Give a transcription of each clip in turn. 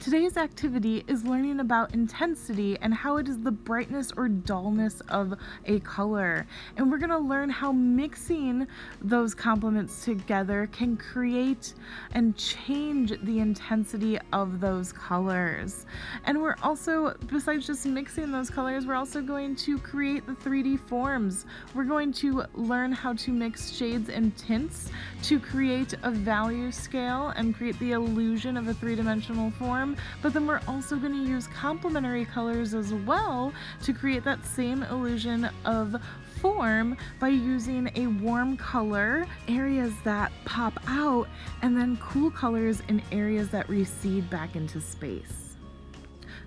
Today's activity is learning about intensity and how it is the brightness or dullness of a color. And we're going to learn how mixing those complements together can create and change the intensity of those colors. And we're also, besides just mixing those colors, we're also going to create the 3D forms. We're going to learn how to mix shades and tints to create a value scale and create the illusion of a three-dimensional form. But then we're also going to use complementary colors as well to create that same illusion of form by using a warm color, areas that pop out, and then cool colors in areas that recede back into space.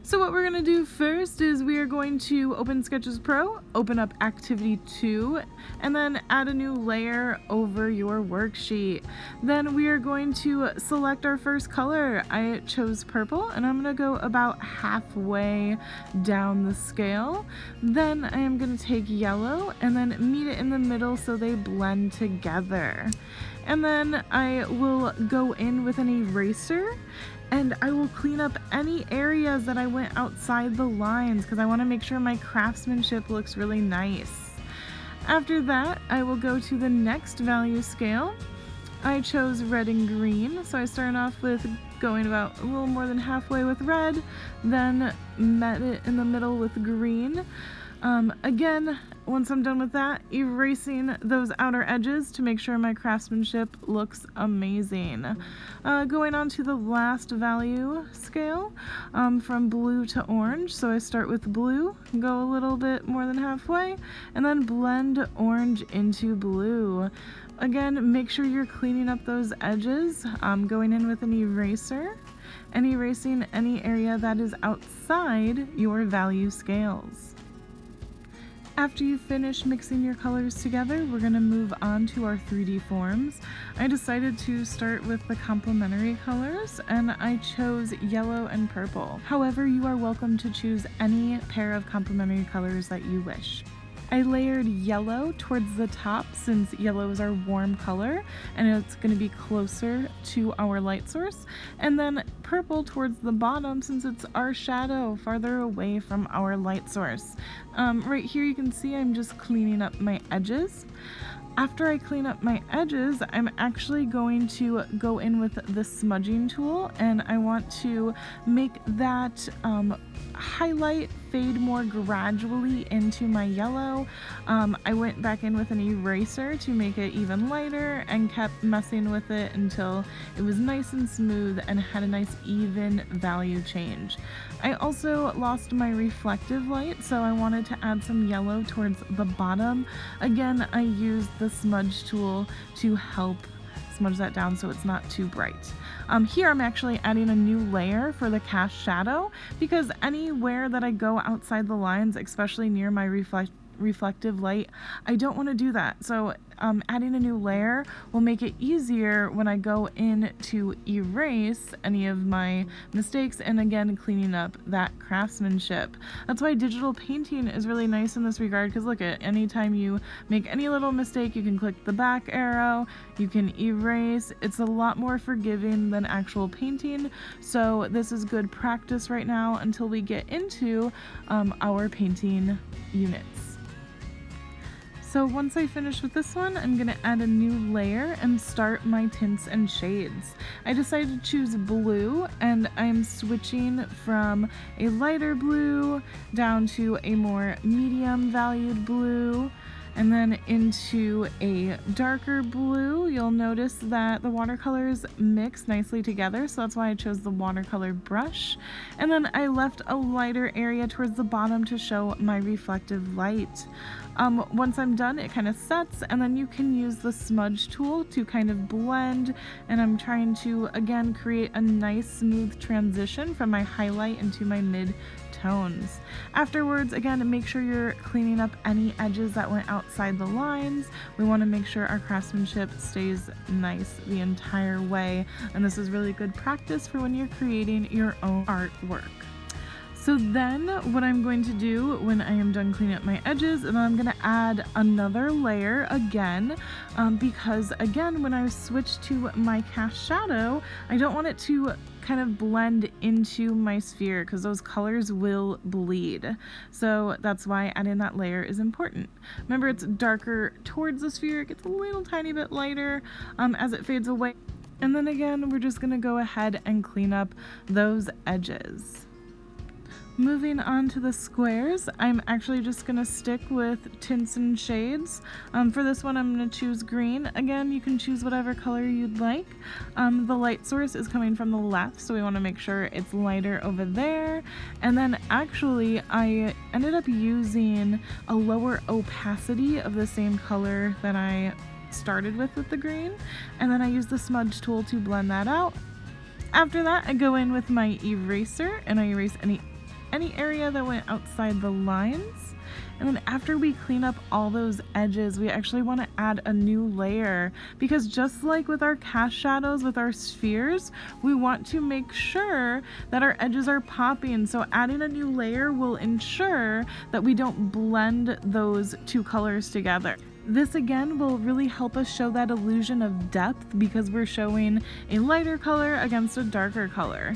So what we're going to do first is we are going to open Sketches Pro, open up Activity 2, and then add a new layer over your worksheet. Then we are going to select our first color. I chose purple, and I'm going to go about halfway down the scale. Then I am going to take yellow and then meet it in the middle so they blend together. And then I will go in with an eraser and I will clean up any areas that I went outside the lines because I want to make sure my craftsmanship looks really nice. After that, I will go to the next value scale. I chose red and green, so I started off with going about a little more than halfway with red, then met it in the middle with green. Again, once I'm done with that, erasing those outer edges to make sure my craftsmanship looks amazing. Going on to the last value scale, from blue to orange. So I start with blue, go a little bit more than halfway, and then blend orange into blue. Again, make sure you're cleaning up those edges, going in with an eraser and erasing any area that is outside your value scales. After you finish mixing your colors together, we're going to move on to our 3D forms. I decided to start with the complementary colors, and I chose yellow and purple. However, you are welcome to choose any pair of complementary colors that you wish. I layered yellow towards the top since yellow is our warm color and it's going to be closer to our light source, and then purple towards the bottom since it's our shadow farther away from our light source. Right here you can see I'm just cleaning up my edges. After I clean up my edges, I'm actually going to go in with the smudging tool, and I want to make that highlight fade more gradually into my yellow. I went back in with an eraser to make it even lighter and kept messing with it until it was nice and smooth and had a nice even value change. I also lost my reflective light, so I wanted to add some yellow towards the bottom. Again, I used the smudge tool to help smudge that down so it's not too bright. Here I'm actually adding a new layer for the cast shadow because anywhere that I go outside the lines, especially near my reflective light, I don't want to do that. So adding a new layer will make it easier when I go in to erase any of my mistakes and again cleaning up that craftsmanship. That's why digital painting is really nice in this regard, because look at anytime you make any little mistake, you can click the back arrow, you can erase. It's a lot more forgiving than actual painting, so this is good practice right now until we get into our painting units. So once I finish with this one, I'm going to add a new layer and start my tints and shades. I decided to choose blue, and I'm switching from a lighter blue down to a more medium valued blue, and then into a darker blue. You'll notice that the watercolors mix nicely together, so that's why I chose the watercolor brush. And then I left a lighter area towards the bottom to show my reflective light. Once I'm done, it kind of sets, and then you can use the smudge tool to kind of blend, and I'm trying to again create a nice smooth transition from my highlight into my mid tones. Afterwards, again, make sure you're cleaning up any edges that went outside the lines. We want to make sure our craftsmanship stays nice the entire way, and this is really good practice for when you're creating your own artwork. So then what I'm going to do when I am done cleaning up my edges, and I'm going to add another layer again, because again, when I switch to my cast shadow, I don't want it to kind of blend into my sphere because those colors will bleed. So that's why adding that layer is important. Remember, it's darker towards the sphere, it gets a little tiny bit lighter as it fades away. And then again, we're just gonna go ahead and clean up those edges. Moving on to the squares, I'm actually just going to stick with tints and shades. For this one, I'm going to choose green. Again, you can choose whatever color you'd like. The light source is coming from the left, so we want to make sure it's lighter over there. And then actually, I ended up using a lower opacity of the same color that I started with the green. And then I use the smudge tool to blend that out. After that, I go in with my eraser and I erase any area that went outside the lines. And then after we clean up all those edges, we actually want to add a new layer, because just like with our cast shadows with our spheres, we want to make sure that our edges are popping. So adding a new layer will ensure that we don't blend those two colors together. This again will really help us show that illusion of depth because we're showing a lighter color against a darker color.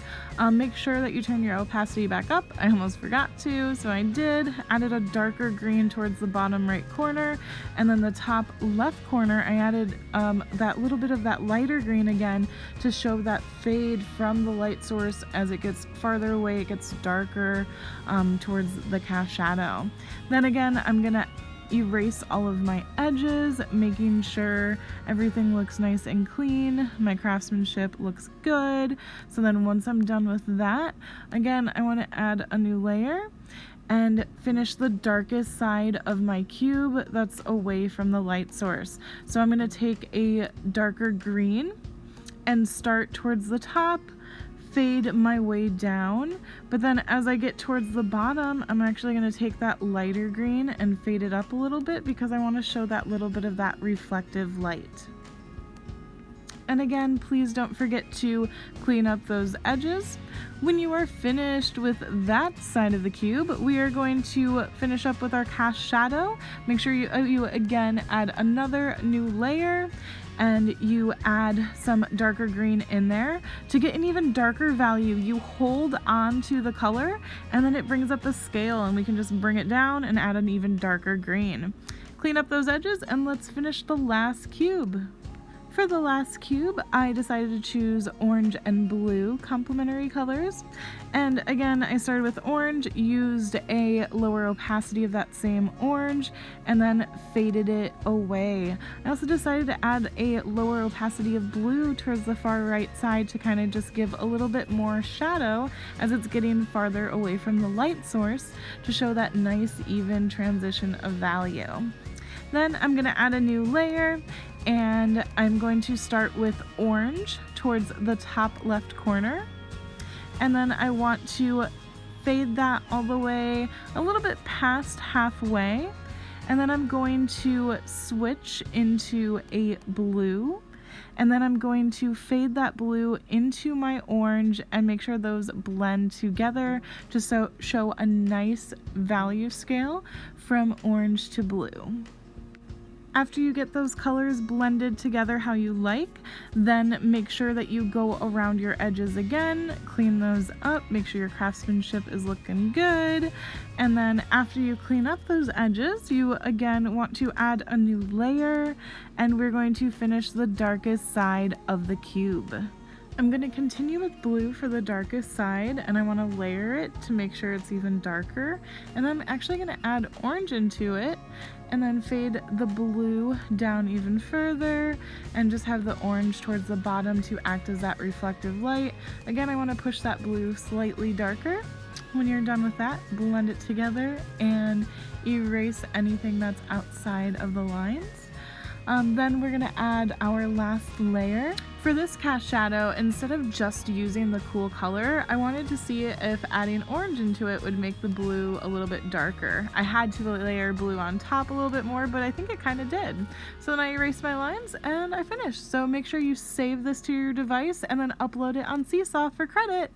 Make sure that you turn your opacity back up. I almost forgot to, so I did. Added a darker green towards the bottom right corner, and then the top left corner I added that little bit of that lighter green again to show that fade from the light source. As it gets farther away, it gets darker towards the cast shadow. Then again, I'm gonna erase all of my edges, making sure everything looks nice and clean. My craftsmanship looks good. So then once I'm done with that, again, I want to add a new layer and finish the darkest side of my cube that's away from the light source. So I'm going to take a darker green and start towards the top, fade my way down, but then as I get towards the bottom, I'm actually going to take that lighter green and fade it up a little bit because I want to show that little bit of that reflective light. And again, please don't forget to clean up those edges. When you are finished with that side of the cube, we are going to finish up with our cast shadow. Make sure you again add another new layer, and you add some darker green in there. To get an even darker value, you hold on to the color and then it brings up the scale, and we can just bring it down and add an even darker green. Clean up those edges and let's finish the last cube. For the last cube, I decided to choose orange and blue complementary colors. And again, I started with orange, used a lower opacity of that same orange, and then faded it away. I also decided to add a lower opacity of blue towards the far right side to kind of just give a little bit more shadow as it's getting farther away from the light source to show that nice even transition of value. Then I'm going to add a new layer, and I'm going to start with orange towards the top left corner. And then I want to fade that all the way a little bit past halfway. And then I'm going to switch into a blue. And then I'm going to fade that blue into my orange and make sure those blend together to show a nice value scale from orange to blue. After you get those colors blended together how you like, then make sure that you go around your edges again, clean those up, make sure your craftsmanship is looking good. And then after you clean up those edges, you again want to add a new layer, and we're going to finish the darkest side of the cube. I'm going to continue with blue for the darkest side, and I want to layer it to make sure it's even darker. And then I'm actually going to add orange into it and then fade the blue down even further and just have the orange towards the bottom to act as that reflective light. Again, I want to push that blue slightly darker. When you're done with that, blend it together and erase anything that's outside of the lines. Then we're going to add our last layer. For this cast shadow, instead of just using the cool color, I wanted to see if adding orange into it would make the blue a little bit darker. I had to layer blue on top a little bit more, but I think it kind of did. So then I erased my lines and I finished. So make sure you save this to your device and then upload it on Seesaw for credit.